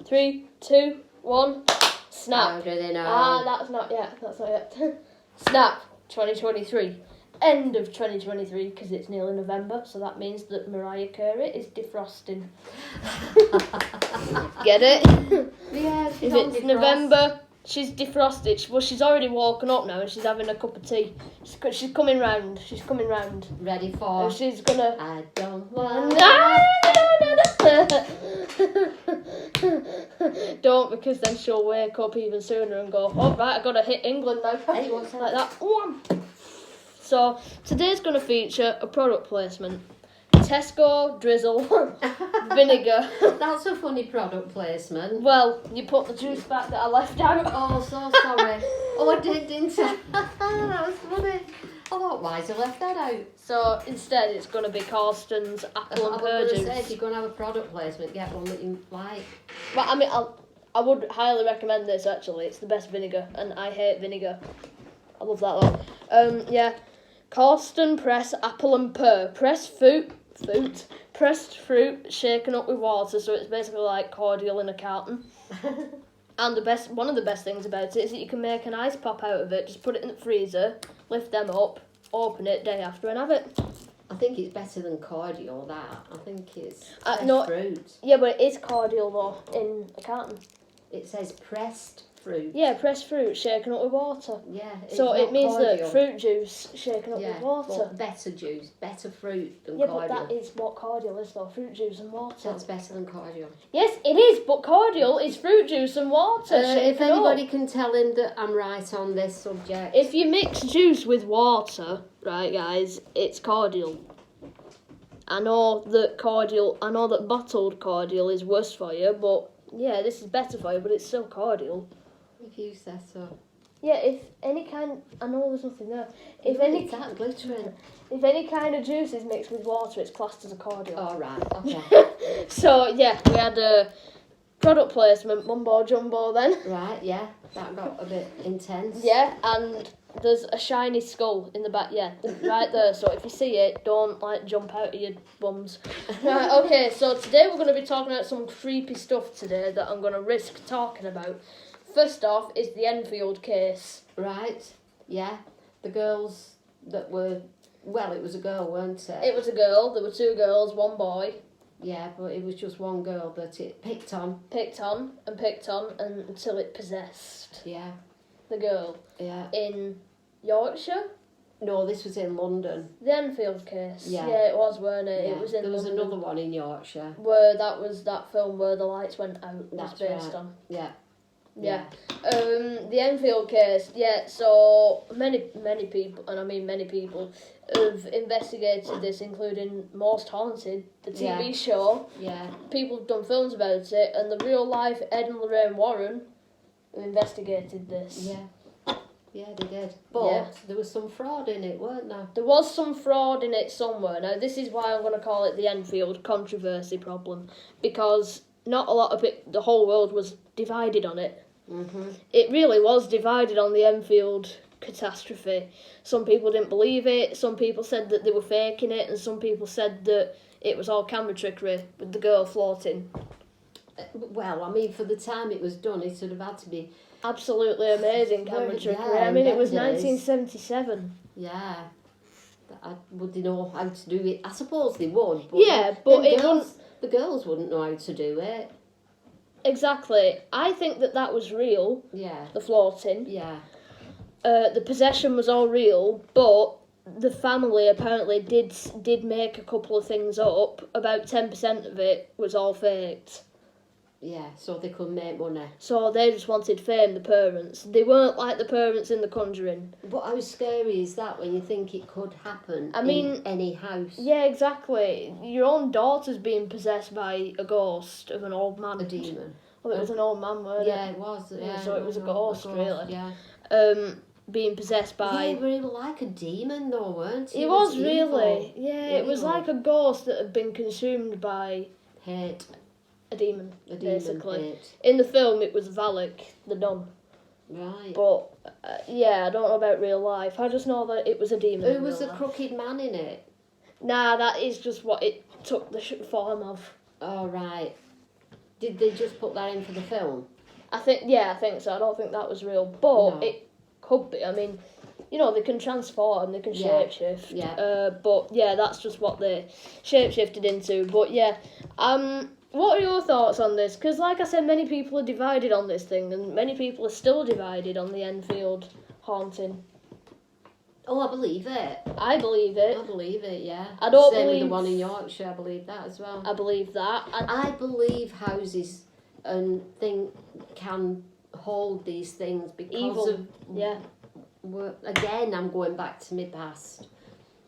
3, 2, 1. Snap. How do they know? That's not yet. Snap. 2023. End of 2023 because it's nearly November, so that means that Mariah Carey is defrosting. Get it? Yeah, If it's November, she's defrosted. Well, she's already woken up now and she's having a cup of tea. She's coming round. Ready for? And she's gonna. I don't want. Don't, because then she'll wake up even sooner and go, oh, right, I gotta hit England now. Hey, what's like that? So today's gonna feature a product placement. Tesco drizzle vinegar. That's a funny product placement. Well, you put the juice back that I left out. Oh, so sorry. Oh, I did, didn't I? That was funny. I thought, why's you left that out? So instead, it's going to be Carston's apple and pear juice. Say, if you're going to have a product placement, get one that you like. But I mean, I would highly recommend this. Actually, it's the best vinegar, and I hate vinegar. I love that though. Yeah, Carston press apple and pear pressed fruit, shaken up with water, so it's basically like cordial in a carton. And one of the best things about it is that you can make an ice pop out of it. Just put it in the freezer, lift them up, open it day after, and have it. I think it's better than cordial. That I think it's fruit. Yeah, but it is cordial though in a carton. It says pressed fruit. Yeah, pressed fruit shaken up with water. Yeah. So it means cordial. that fruit juice shaken up with water. But better juice, better fruit than cordial. Yeah, but that is what cordial is though, fruit juice and water. That's better than cordial. Yes, it is, but cordial is fruit juice and water. If anybody can tell him that I'm right on this subject. If you mix juice with water, right guys, it's cordial. I know that bottled cordial is worse for you, but yeah, this is better for you, but it's still cordial. If you say so. Yeah, if any kind... I know there's nothing there. If that glittering. If any kind of juice is mixed with water, it's classed as a cordial. Oh, right, okay. So, yeah, we had a product placement, mumbo jumbo then. Right, yeah, that got a bit intense. Yeah, and there's a shiny skull in the back, yeah, right there. So if you see it, don't, jump out of your bums. Right, okay, so today we're going to be talking about some creepy stuff today that I'm going to risk talking about. First off is the Enfield case. Right, yeah. The girls that were... Well, it was a girl, weren't it? It was a girl. There were 2 girls, 1 boy. Yeah, but it was just one girl that it picked on. Picked on until it possessed. Yeah. The girl. Yeah. In Yorkshire? No, this was in London. The Enfield case. Yeah. Yeah, it was, weren't it? Yeah. It was in There was London. another one in Yorkshire. Where that film where the lights went out was That's based right. on. Yeah. Yeah. The Enfield case, yeah, so many people, and I mean many people, have investigated this, including Most Haunted, the TV show. Yeah. People have done films about it, and the real life Ed and Lorraine Warren have investigated this. Yeah. Yeah, they did. But there was some fraud in it, weren't there? There was some fraud in it somewhere. Now, this is why I'm going to call it the Enfield controversy problem, because not a lot of it, the whole world was divided on it. Mm-hmm. It really was divided on the Enfield catastrophe. Some people didn't believe it, some people said that they were faking it, and some people said that it was all camera trickery with the girl floating. Well, I mean, for the time it was done, it would have had to be... Absolutely amazing camera trickery. Yeah, I mean, it was 1977. Yeah. Would they know how to do it? I suppose they would. But Yeah, but the girls wouldn't know how to do it. Exactly. I think that was real. Yeah. The floating. Yeah. The possession was all real, but the family apparently did make a couple of things up. About 10% of it was all faked. Yeah, so they could make money. So they just wanted fame, the parents. They weren't like the parents in The Conjuring. But how scary is that when you think it could happen in any house? Yeah, exactly. Your own daughter's being possessed by a ghost of an old man. A demon. Well, it was an old man, wasn't it? Yeah, it was. Yeah, so it was a ghost, really. Yeah. Being possessed by... Yeah, but it was like a demon, though, weren't it? It was really. Evil. Yeah, it was like a ghost that had been consumed by... Hate. A demon, basically. Hate. In the film, it was Valak, the nun. Right. But, yeah, I don't know about real life. I just know that it was a demon. Who was the crooked man in it? Nah, that is just what it took the form of. Oh, right. Did they just put that in for the film? I think so. I don't think that was real, but No. it could be. I mean, you know, they can transform, they can Yeah. shapeshift. Yeah. But yeah, that's just what they shapeshifted into. But yeah, what are your thoughts on this? Because like I said, many people are divided on this thing, and many people are still divided on the Enfield haunting. Oh, I believe it. I believe it. I believe it, yeah. I don't Same believe with the one in Yorkshire, I believe that as well. I believe that. I believe houses and can hold these things because Evil. of... Yeah. Again, I'm going back to my past.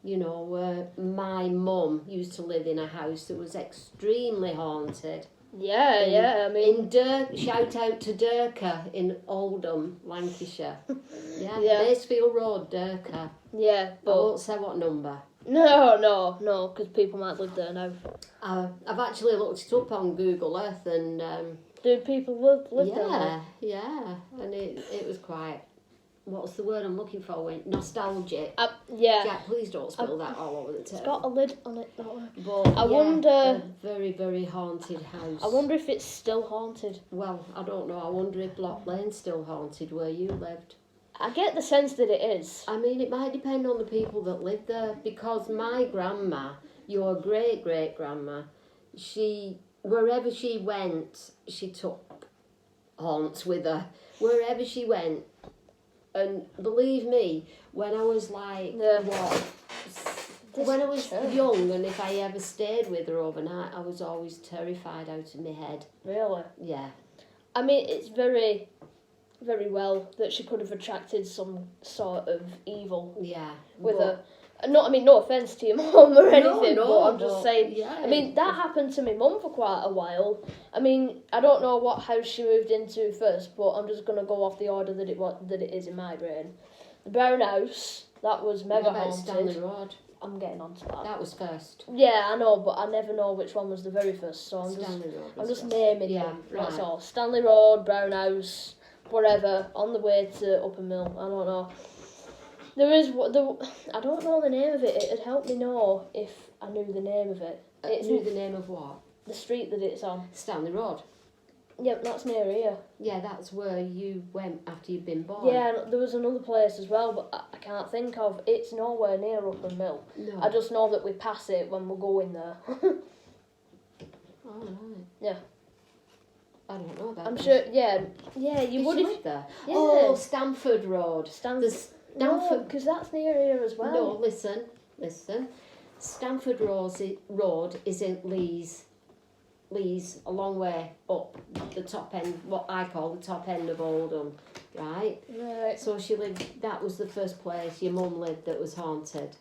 You know, my mum used to live in a house that was extremely haunted. Yeah, I mean... Shout out to Durker in Oldham, Lancashire. Yeah, Yeah. Macefield Road, Durker. Yeah, I but... won't say what number. No, because people might live there now. I've actually looked it up on Google Earth and... Do people live there now? Yeah, and it was quite... What's the word I'm looking for? Nostalgic. Yeah. Jack, please don't spill that all over the table. It's got a lid on it, that one. But I wonder... a very, very haunted house. I wonder if it's still haunted. Well, I don't know. I wonder if Block Lane's still haunted where you lived. I get the sense that it is. I mean, it might depend on the people that live there, because my grandma, your great-great-grandma, wherever she went, she took haunts with her. Wherever she went. And believe me, when I was like, when I was young, and if I ever stayed with her overnight, I was always terrified out of my head. Really? Yeah. I mean, it's very, very well that she could have attracted some sort of evil Yeah. with her. No offence to your mum or anything, No, but I'm just saying. Yeah. I mean, that happened to my mum for quite a while. I mean, I don't know what house she moved into first, but I'm just gonna go off the order that it is in my brain. The brown house, that was mega What about haunted. Stanley Road? I'm getting onto that. That was first. Yeah, I know, but I never know which one was the very first, so Stanley Road I'm was just first. naming Yeah, them. right. That's all. Stanley Road, Brown House, whatever, on the way to Upper Mill. I don't know. I don't know the name of it. It'd help me know if I knew the name of it. Knew the name of what? The street that it's on. Stanley Road. Yep, that's near here. Yeah, that's where you went after you'd been born. Yeah, and there was another place as well, but I can't think of. It's nowhere near Upper Mill. No. I just know that we pass it when we're going there. Oh, right. Yeah. I don't know about I'm that. sure. Yeah, you Did would you if. live there? Yeah. Oh, Stamford Road. No, Stamford. because that's near here as well. No, listen. Stamford Road is in Lees, a long way up the top end, what I call the top end of Oldham, right? Right. So she lived, that was the first place your mum lived that was haunted.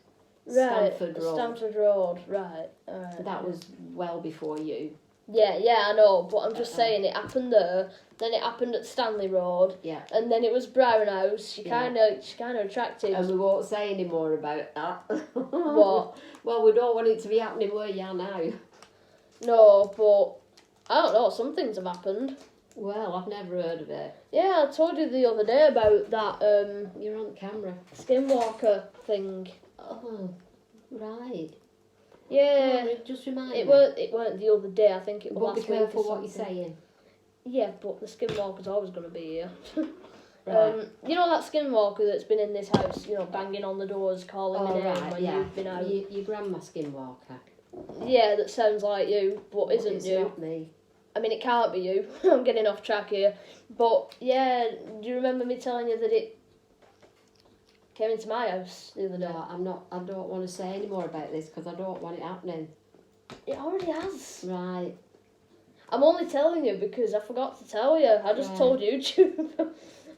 Right. Stamford Road. Stamford Road. Right. Alright. That was well before you. Yeah, I know, but I'm just saying it happened there. Then it happened at Stanley Road. Yeah. And then it was Brown House. She Yeah. kind of attracted. And we won't say any more about that. What? Well, we don't want it to be happening where you are now. No, but I don't know. Some things have happened. Well, I've never heard of it. Yeah, I told you the other day about that You're on camera. skinwalker thing. Oh, right. Yeah. Well, just remind me. It weren't the other day. I think it was But be last week. careful or what you're something. saying. Yeah, but the skinwalker's always going to be here. Right. You know that skinwalker that's been in this house, you know, banging on the doors, calling my name when you've been out? Your grandma skinwalker. Yeah, that sounds like you, but isn't It's you. not me. I mean, it can't be you. I'm getting off track here. But, yeah, do you remember me telling you that it came into my house the other day? No, I don't want to say any more about this because I don't want it happening. It already has. Right. I'm only telling you because I forgot to tell you. I just Right. told YouTube.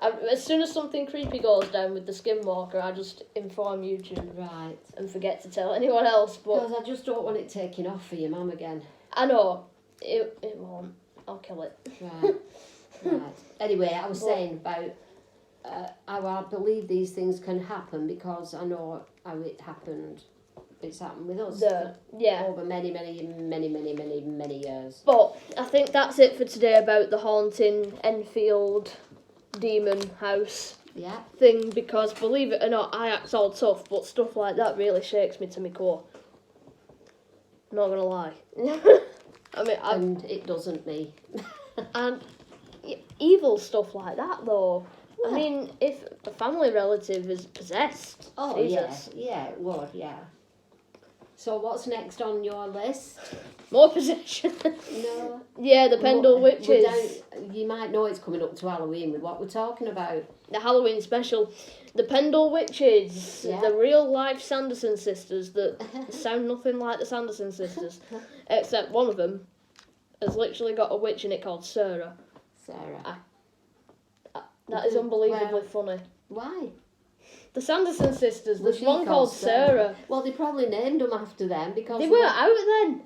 As soon as something creepy goes down with the skinwalker, I just inform YouTube Right. and forget to tell anyone else. But Because I just don't want it taking off for your mum again. I know it won't. I'll kill it. Right. Right. Anyway, I was saying about how I believe these things can happen because I know how it happened. It's happened with us Yeah. over many years. But I think that's it for today about the haunting Enfield demon house Yeah. thing, because believe it or not, I act all tough, but stuff like that really shakes me to my core. Not gonna lie. I mean, and it doesn't me. and evil stuff like that, though. Well, I mean, if a family relative is possessed, oh Jesus. yeah, it would, yeah. So what's next on your list? More possession. No. Yeah, the Pendle Witches. You might know it's coming up to Halloween with what we're talking about. The Halloween special. The Pendle Witches. Yeah. The real life Sanderson sisters that sound nothing like the Sanderson sisters. Except one of them has literally got a witch in it called Sarah. Sarah. That is unbelievably funny. Why? The Sanderson sisters, Was there's she one called Sarah. Well, they probably named them after them because... They were out then.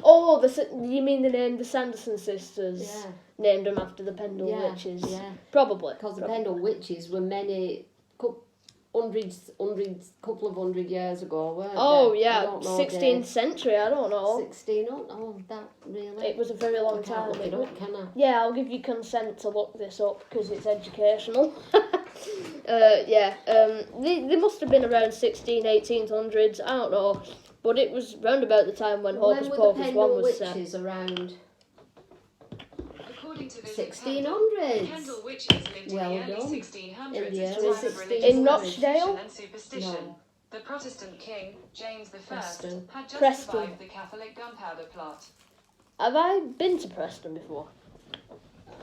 Oh, you mean they named the Sanderson sisters? Yeah. Named them after the Pendle Witches? Yeah. Probably. Because the Pendle Witches were couple of hundred years ago, weren't Oh, they? yeah. 16th century, I don't know. 16, oh, that really? It was a very long I can't time. look it up, can I? Yeah, I'll give you consent to look this up because it's educational. They must have been around 1800s, I don't know. But it was round about the time when Hocus Pocus 1 was set. When were the Pendle Witches around? According to 1600s. Pendle witches lived Well in the early done. 1600s In the at a early time of 1600s. religious In Rochdale? and superstition. No. The Protestant king, James I, Preston. had just Preston. survived the Catholic gunpowder plot. Have I been to Preston before?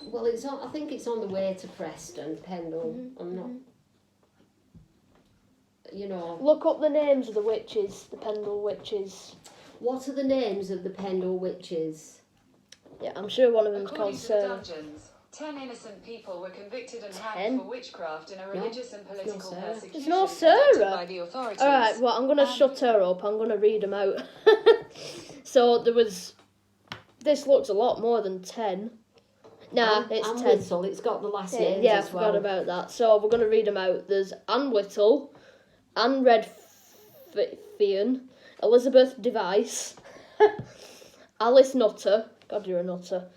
Well, I think it's on the way to Preston, Pendle. I'm not... You know... Look up the names of the witches, the Pendle Witches. What are the names of the Pendle Witches? Yeah, I'm sure one of them's According called to the Sarah. dungeons, 10 innocent people were convicted and 10? hanged for witchcraft in a religious and political Sarah. persecution There's no conducted Sarah. by the authorities. Alright, well, I'm going to shut her up. I'm going to read them out. So, there was... This looks a lot more than 10. Nah, it's Anne 10. Whittle, it's got the last names Yeah, I as well. forgot about that. So, we're going to read them out. There's Anne Whittle, Anne Redfearn, Elizabeth Device, Alice Nutter, God, you're a nutter,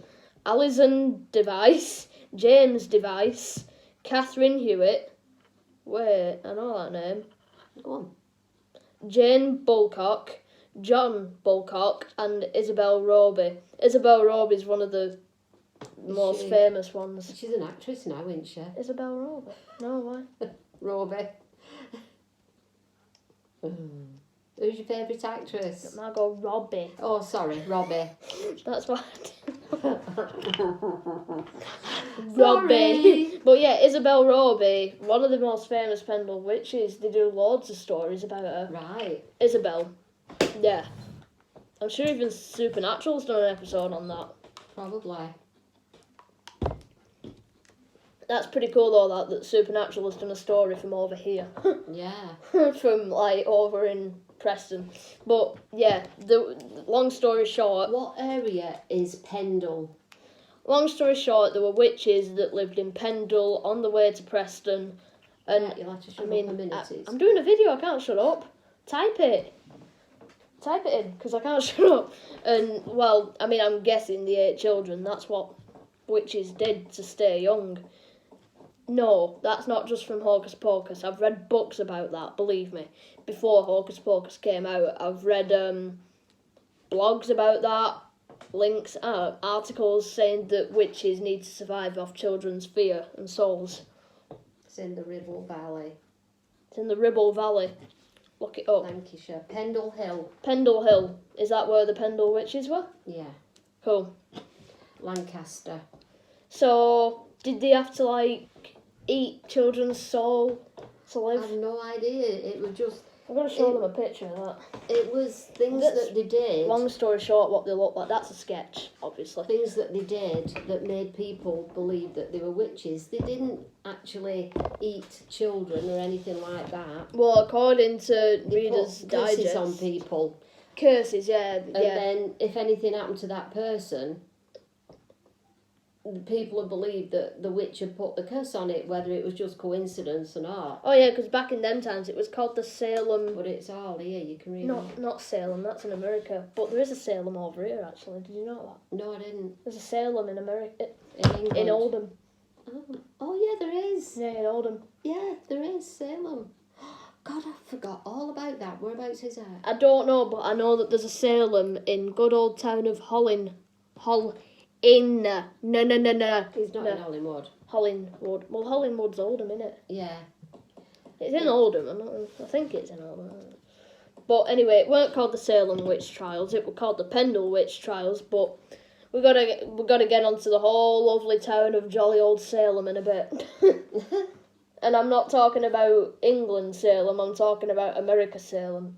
Alison Device, James Device, Catherine Hewitt, wait, I know that name, Go on. Jane Bulcock, John Bulcock, and Isabel Roby. Isabel Roby's one of the most famous ones. She's an actress now, isn't she? Isabel Roby? No, why? Roby. Who's your favourite actress? Margot Robbie. Oh, sorry, Robbie. That's what I did. Sorry. Robbie. But yeah, Isabel Roby, one of the most famous Pendle witches. They do loads of stories about her. Right. Isabel. Yeah. I'm sure even Supernatural's done an episode on that. Probably. That's pretty cool though, that Supernatural has done a story from over here. Yeah. From like over in Preston. But yeah, the long story short, What area is Pendle? long story short, there were witches that lived in Pendle on the way to Preston. And Yeah, you'll have to shut I mean, up a minute. I'm doing a video, I can't shut up. Type it in, because I can't shut up. And, well, I mean, I'm guessing the 8 children, that's what witches did to stay young. No, that's not just from Hocus Pocus. I've read books about that, believe me. Before Hocus Pocus came out, I've read blogs about that, links, articles saying that witches need to survive off children's fear and souls. It's in the Ribble Valley, It's in the Ribble Valley. Look it up. Lancashire. Pendle Hill. Pendle Hill. Is that where the Pendle witches were? Yeah. Cool. Lancaster. So, did they have to, like, eat children's soul to I live? have no idea. It was just... I'm going to show them a picture of that. It was things That's- that they did. Long story short, what they look like. That's a sketch, obviously. Things that they did that made people believe that they were witches. They didn't actually eat children or anything like that. Well, according to They Reader's put curses Digest... on people. Curses, yeah. And then if anything happened to that person, the people had believed that the witch had put the curse on it, whether it was just coincidence or not. Oh, yeah, because back in them times, it was called the Salem... But it's all here, you can read it. Not Salem, that's in America. But there is a Salem over here, actually. Did you know that? No, I didn't. There's a Salem in America. In England. In Oldham. Oh, yeah, there is. Yeah, in Oldham. Yeah, there is, Salem. God, I forgot all about that. Whereabouts is that? I don't know, but I know that there's a Salem in good old town of No. He's not No. in Hollywood. Hollingwood. Well, Hollingwood's Oldham, innit? Yeah. It's in Oldham. I think it's in Oldham. But anyway, it weren't called the Salem Witch Trials. It was called the Pendle Witch Trials. But we gotta get onto the whole lovely town of jolly old Salem in a bit. And I'm not talking about England Salem. I'm talking about America Salem.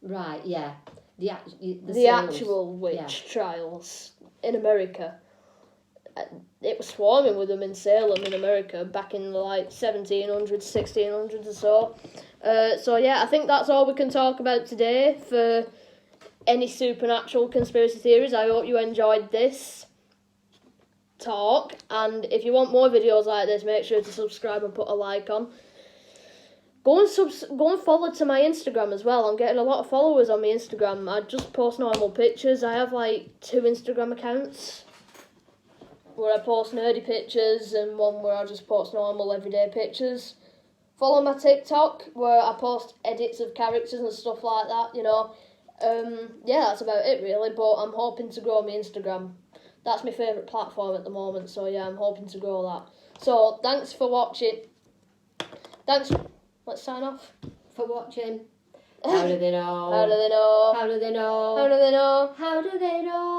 Right. Yeah. The Actual Salems. witch trials in America. It was swarming with them in Salem in America back in the 1700s, 1600s or so. So yeah, I think that's all we can talk about today for any supernatural conspiracy theories. I hope you enjoyed this talk, and if you want more videos like this, make sure to subscribe and put a like on. Go and follow to my Instagram as well. I'm getting a lot of followers on my Instagram. I just post normal pictures. I have 2 Instagram accounts where I post nerdy pictures and one where I just post normal everyday pictures. Follow my TikTok where I post edits of characters and stuff like that, Yeah, that's about it really, but I'm hoping to grow my Instagram. That's my favourite platform at the moment, so yeah, I'm hoping to grow that. So, thanks for watching. Let's sign off. For watching. How do they know? How do they know? How do they know? How do they know? How do they know?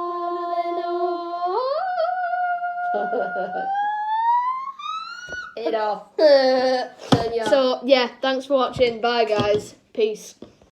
It off. Turn you off. So, yeah, thanks for watching. Bye, guys. Peace.